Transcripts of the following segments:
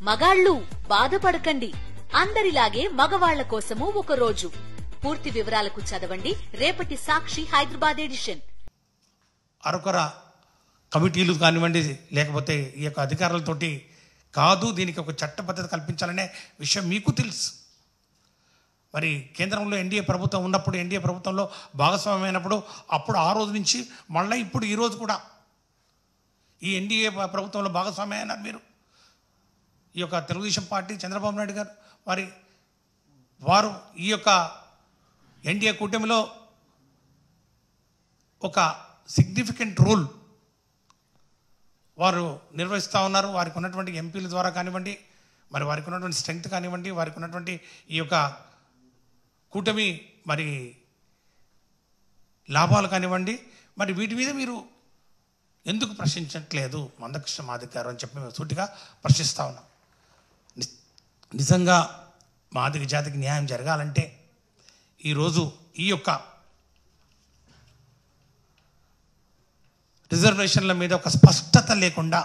మగాళ్ళు బాధపడకండి, అందరిలాగే మగవాళ్ల కోసము ఒక రోజు. పూర్తి వివరాలకు చదవండి రేపటి సాక్షి హైదరాబాద్ ఎడిషన్. అరకొర కమిటీలు కానివ్వండి, లేకపోతే ఈ యొక్క అధికారులతోటి కాదు, దీనికి ఒక చట్టబద్ధత కల్పించాలనే విషయం మీకు తెలుసు. మరి కేంద్రంలో ఎన్డీఏ ప్రభుత్వం ఉన్నప్పుడు, ఎన్డీఏ ప్రభుత్వంలో భాగస్వామ్యమైనప్పుడు, అప్పుడు ఆ రోజు నుంచి మళ్ళీ ఇప్పుడు ఈ రోజు కూడా ఈ ఎన్డీఏ ప్రభుత్వంలో భాగస్వామ్యం అయినారు మీరు. ఈ యొక్క తెలుగుదేశం పార్టీ, చంద్రబాబు నాయుడు గారు వారు ఈ యొక్క ఎన్డీఏ కూటమిలో ఒక సిగ్నిఫికెంట్ రోల్ వారు నిర్వహిస్తూ ఉన్నారు. వారికి ఉన్నటువంటి ఎంపీల ద్వారా కానివ్వండి, మరి వారికి ఉన్నటువంటి స్ట్రెంగ్త్ కానివ్వండి, వారికి ఉన్నటువంటి ఈ యొక్క కూటమి మరి లాభాలు కానివ్వండి, మరి వీటి మీద మీరు ఎందుకు ప్రశ్నించట్లేదు మందకృష్ణ మాదిగ గారు అని చెప్పి మేము సూటిగా ప్రశ్నిస్తూ ఉన్నాం. నిజంగా మాదిగ జాతికి న్యాయం జరగాలంటే ఈరోజు ఈ యొక్క రిజర్వేషన్ల మీద ఒక స్పష్టత లేకుండా,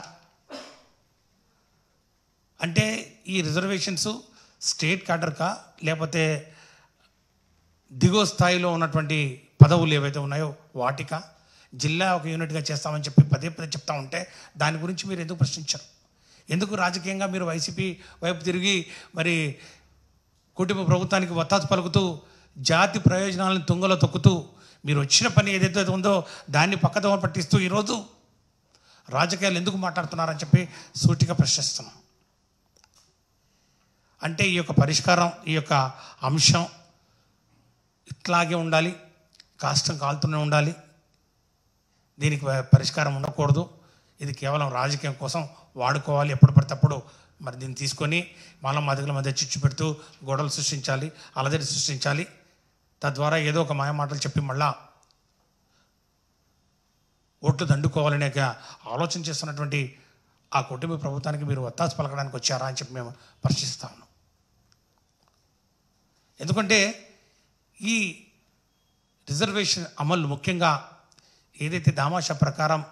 అంటే ఈ రిజర్వేషన్స్ స్టేట్ క్యాడర్కా లేకపోతే దిగువ స్థాయిలో ఉన్నటువంటి పదవులు ఏవైతే ఉన్నాయో వాటికా, జిల్లా ఒక యూనిట్గా చేస్తామని చెప్పి పదే పదే చెప్తా ఉంటే దాని గురించి మీరు ఎందుకు ప్రశ్నించరు? ఎందుకు రాజకీయంగా మీరు వైసీపీ వైపు తిరిగి మరి కుటుంబ ప్రభుత్వానికి వత్తాసు పలుకుతూ, జాతి ప్రయోజనాలను తుంగలో తొక్కుతూ, మీరు వచ్చిన పని ఏదైతే ఉందో దాన్ని పక్కదో పట్టిస్తూ ఈరోజు రాజకీయాలు ఎందుకు మాట్లాడుతున్నారని చెప్పి సూటిగా ప్రశ్నిస్తున్నాం. అంటే ఈ యొక్క పరిష్కారం, ఈ యొక్క అంశం ఇట్లాగే ఉండాలి, కాష్టం కాలుతూనే ఉండాలి, దీనికి పరిష్కారం ఉండకూడదు. ఇది కేవలం రాజకీయం కోసం వాడుకోవాలి. ఎప్పుడు పడితే అప్పుడు మరి దీన్ని తీసుకొని మాల మాదిగల మధ్య చిచ్చు పెడుతూ గొడవలు సృష్టించాలి, అలజడి సృష్టించాలి. తద్వారా ఏదో ఒక మాయ మాటలు చెప్పి మళ్ళా ఓట్లు దండుకోవాలనే ఆలోచన చేస్తున్నటువంటి ఆ కుటుంబ ప్రభుత్వానికి మీరు వత్తాసు పలకడానికి వచ్చారా అని చెప్పి మేము ప్రశ్నిస్తా ఉన్నాం. ఎందుకంటే ఈ రిజర్వేషన్ అమలు ముఖ్యంగా ఏదైతే దామాషా ప్రకారం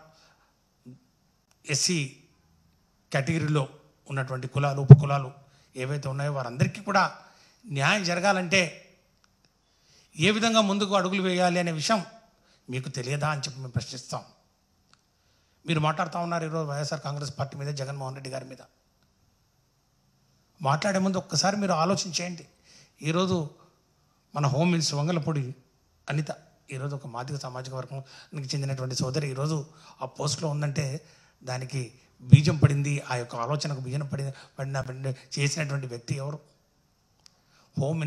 ఎస్సీ కేటగిరీలో ఉన్నటువంటి కులాలు, ఉపకులాలు ఏవైతే ఉన్నాయో వారందరికీ కూడా న్యాయం జరగాలంటే ఏ విధంగా ముందుకు అడుగులు వేయాలి అనే విషయం మీకు తెలియదా అని చెప్పి మేము ప్రశ్నిస్తాం. మీరు మాట్లాడుతూ ఉన్నారు ఈరోజు వైఎస్ఆర్ కాంగ్రెస్ పార్టీ మీద, జగన్మోహన్ రెడ్డి గారి మీద. మాట్లాడే ముందు ఒక్కసారి మీరు ఆలోచించేయండి. ఈరోజు మన హోమ్ మినిస్టర్ వంగలపూడి అనిత ఈరోజు ఒక మాదిగ సామాజిక వర్గానికి చెందినటువంటి సోదరి ఈరోజు ఆ పోస్ట్లో ఉందంటే దానికి బీజం పడింది, ఆ యొక్క ఆలోచనకు బీజం పడిన చేసినటువంటి వ్యక్తి ఎవరు? హోమ్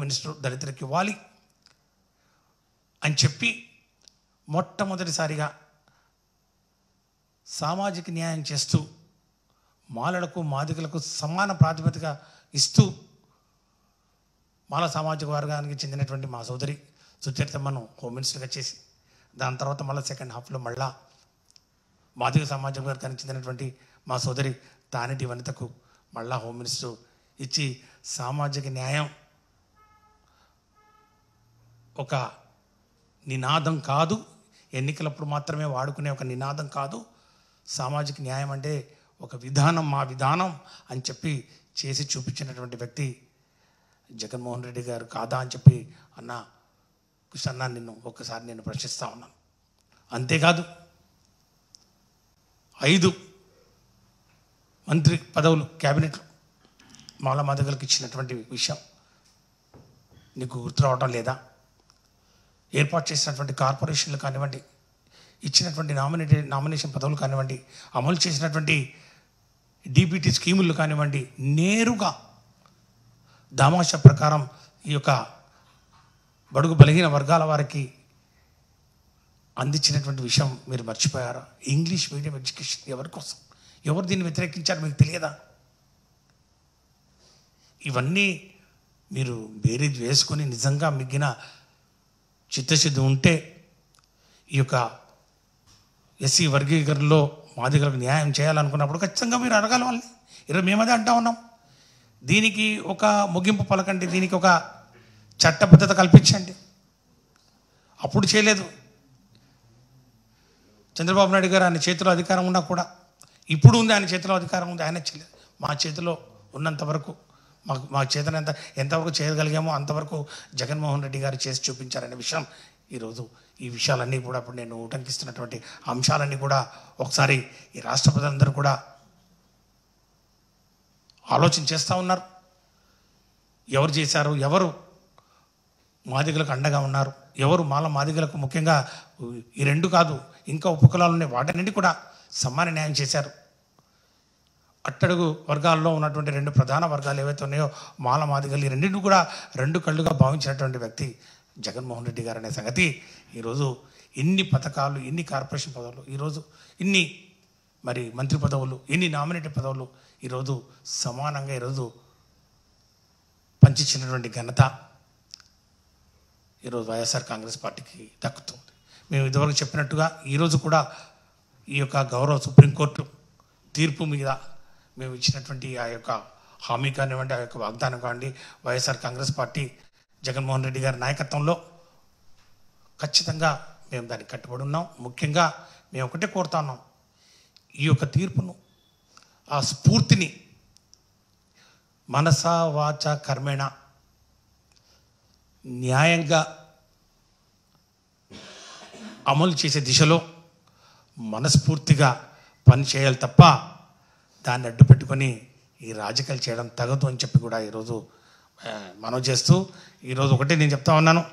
మినిస్టర్ దళితులకు ఇవ్వాలి అని చెప్పి మొట్టమొదటిసారిగా సామాజిక న్యాయం చేస్తూ, మాలలకు మాదిగలకు సమాన ప్రాతిపదిక ఇస్తూ, మాల సామాజిక వర్గానికి చెందినటువంటి మా సోదరి సుచరితమ్మను హోమ్ మినిస్టర్గా చేసి, దాని తర్వాత మళ్ళీ సెకండ్ హాఫ్లో మళ్ళా మాదిగ సామాజిక వర్గానికి చెందినటువంటి మా సోదరి తానేటి వనితకు మళ్ళా హోమ్ మినిస్టర్ ఇచ్చి, సామాజిక న్యాయం ఒక నినాదం కాదు, ఎన్నికలప్పుడు మాత్రమే వాడుకునే ఒక నినాదం కాదు, సామాజిక న్యాయం అంటే ఒక విధానం, మా విధానం అని చెప్పి చేసి చూపించినటువంటి వ్యక్తి జగన్మోహన్ రెడ్డి గారు కాదా అని చెప్పి కృష్ణ నిన్ను ఒక్కసారి నేను ప్రశ్నిస్తూ ఉన్నాను. అంతేకాదు 5 మంత్రి పదవులు క్యాబినెట్ మాల మాదిగలకు ఇచ్చినటువంటి విషయం నీకు గుర్తు రావడం లేదా? ఏర్పాటు చేసినటువంటి కార్పొరేషన్లు కానివ్వండి, ఇచ్చినటువంటి నామినేషన్ పదవులు కానివ్వండి, అమలు చేసినటువంటి డీబీటీ స్కీములు కానివ్వండి, నేరుగా దామాషా ప్రకారం ఈ యొక్క బడుగు బలహీన వర్గాల వారికి అందించినటువంటి విషయం మీరు మర్చిపోయారా? ఇంగ్లీష్ మీడియం ఎడ్యుకేషన్ ఎవరి కోసం, ఎవరు దీన్ని వ్యతిరేకించారు మీకు తెలియదా? ఇవన్నీ మీరు బేరీజ్ వేసుకొని నిజంగా మిగిలిన చిత్తశుద్ధి ఉంటే ఈ యొక్క ఎస్సీ వర్గీకరణలో మాదిగలకు న్యాయం చేయాలనుకున్నప్పుడు ఖచ్చితంగా మీరు అడగాలి వాళ్ళని. ఈరోజు మేమదే అంటా ఉన్నాం, దీనికి ఒక ముగింపు పలకండి, దీనికి ఒక చట్టబద్ధత కల్పించండి. అప్పుడు చేయలేదు. చంద్రబాబు నాయుడు గారు ఆయన చేతిలో అధికారం ఉన్నా కూడా, ఇప్పుడు ఉంది ఆయన చేతిలో అధికారం ఉంది, ఆయన చేయలేదు. మా చేతిలో ఉన్నంత వరకు మా చేతన ఎంతవరకు చేయగలిగామో అంతవరకు జగన్మోహన్ రెడ్డి గారు చేసి చూపించారనే విషయం ఈరోజు ఈ విషయాలన్నీ కూడా ఇప్పుడు నేను ఉటంకిస్తున్నటువంటి అంశాలన్నీ కూడా ఒకసారి ఈ రాష్ట్ర ప్రజలందరూ కూడా ఆలోచన చేస్తూ ఉన్నారు. ఎవరు చేశారు, ఎవరు మాదిగలకు అండగా ఉన్నారు, ఎవరు మాదిగలకు ముఖ్యంగా ఈ రెండు కాదు ఇంకా ఉపకులాలు ఉన్నాయి వాటన్నింటి కూడా సమాన న్యాయం చేశారు. అట్టడుగు వర్గాల్లో ఉన్నటువంటి రెండు ప్రధాన వర్గాలు ఏవైతే ఉన్నాయో మాదిగలు ఈ రెండింటిని కూడా రెండు కళ్ళుగా భావించినటువంటి వ్యక్తి జగన్మోహన్ రెడ్డి గారు అనే సంగతి ఈరోజు ఇన్ని పథకాలు, ఇన్ని కార్పొరేషన్ పదవులు, ఈరోజు ఇన్ని మరి మంత్రి పదవులు, ఇన్ని నామినేటెడ్ పదవులు ఈరోజు సమానంగా ఈరోజు పంచిచ్చినటువంటి ఘనత ఈరోజు వైఎస్ఆర్ కాంగ్రెస్ పార్టీకి దక్కుతుంది. మేము ఇదివరకు చెప్పినట్టుగా ఈరోజు కూడా ఈ యొక్క గౌరవ సుప్రీంకోర్టు తీర్పు మీద మేము ఇచ్చినటువంటి ఆ యొక్క హామీ కానివ్వండి, ఆ యొక్క వాగ్దానం కానివ్వండి, వైఎస్ఆర్ కాంగ్రెస్ పార్టీ జగన్మోహన్ రెడ్డి గారి నాయకత్వంలో ఖచ్చితంగా మేము దానికి కట్టుబడి ఉన్నాం. ముఖ్యంగా మేము ఒకటే కోరుతా ఉన్నాం, ఈ యొక్క తీర్పును, ఆ స్ఫూర్తిని మనస వాచ కర్మేణ న్యాయంగా అమలు చేసే దిశలో మనస్ఫూర్తిగా పని చేయాలి తప్ప దాన్ని అడ్డు పెట్టుకొని ఈ రాజకీయాలు చేయడం తగదు అని చెప్పి కూడా ఈరోజు మనవి చేస్తూ ఈరోజు ఒకటే నేను చెప్తా ఉన్నాను.